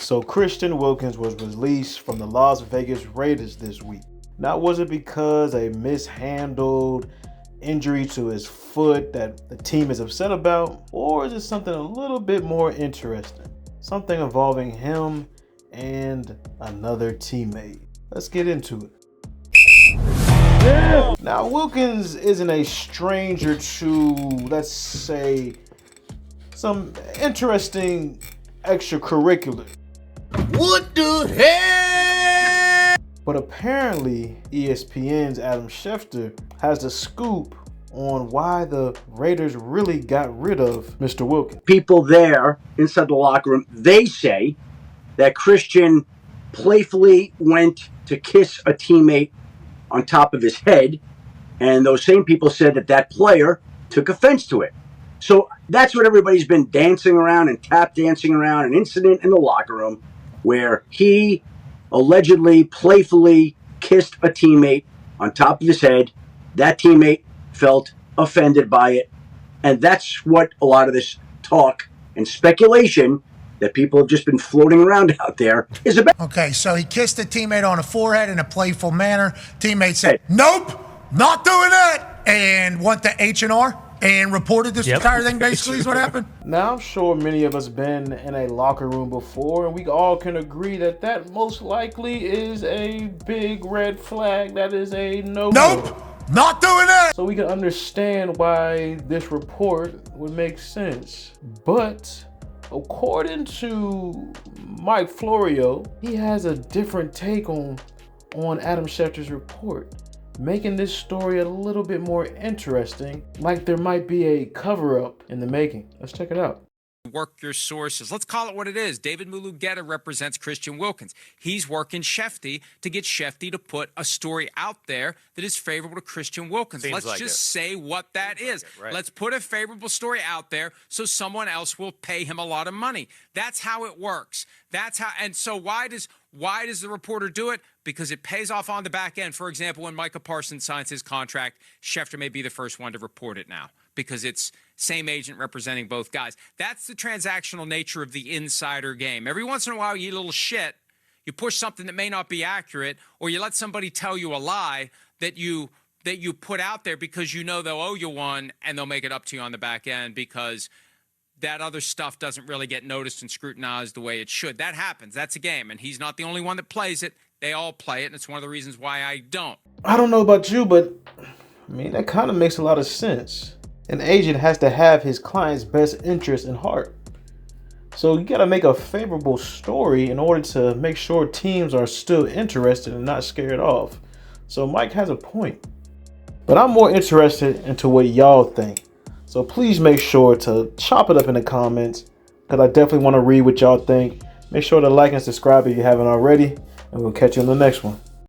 So Christian Wilkins was released from the Las Vegas Raiders this week. Now, was it because a mishandled injury to his foot that the team is upset about? Or is it something a little bit more interesting? Something involving him and another teammate. Let's get into it. Yeah. Now, Wilkins isn't a stranger to, let's say, some interesting extracurricular. What the hell? But apparently, ESPN's Adam Schefter has the scoop on why the Raiders really got rid of Mr. Wilkins. People there inside the locker room, they say that Christian playfully went to kiss a teammate on top of his head, and those same people said that that player took offense to it. So that's what everybody's been dancing around and tap dancing around, an incident in the locker room where he allegedly playfully kissed a teammate on top of his head. That teammate felt offended by it. And that's what a lot of this talk and speculation that people have just been floating around out there is about. Okay, so he kissed a teammate on the forehead in a playful manner. Teammate said, nope, not doing that, and went to H&R and reported this entire thing, basically, is what happened. Now, I'm sure many of us been in a locker room before, and we all can agree that that most likely is a big red flag. That is a no-go. Nope, not doing that. So we can understand why this report would make sense. But according to Mike Florio, he has a different take on Adam Schefter's report, making this story a little bit more interesting, like there might be a cover-up in the making. Let's check it out. Work your sources. Let's call it what it is. David Mulugeta represents Christian Wilkins. He's working Shefty to get Shefty to put a story out there that is favorable to Christian Wilkins. Let's just say what that is. Right. Let's put a favorable story out there so someone else will pay him a lot of money. That's how it works. That's how. And so why does the reporter do it? Because it pays off on the back end. For example, when Micah Parsons signs his contract, Schefter may be the first one to report it now because it's same agent representing both guys. That's the transactional nature of the insider game. Every once in a while, you eat a little shit. You push something that may not be accurate, or you let somebody tell you a lie that you put out there because you know they'll owe you one, and they'll make it up to you on the back end because that other stuff doesn't really get noticed and scrutinized the way it should. That happens. That's a game, and he's not the only one that plays it. They all play it, and it's one of the reasons why I don't. I don't know about you, but I mean, that kind of makes a lot of sense. An agent has to have his client's best interest in heart. So you got to make a favorable story in order to make sure teams are still interested and not scared off. So Mike has a point. But I'm more interested into what y'all think. So please make sure to chop it up in the comments, because I definitely want to read what y'all think. Make sure to like and subscribe if you haven't already, and we'll catch you in the next one.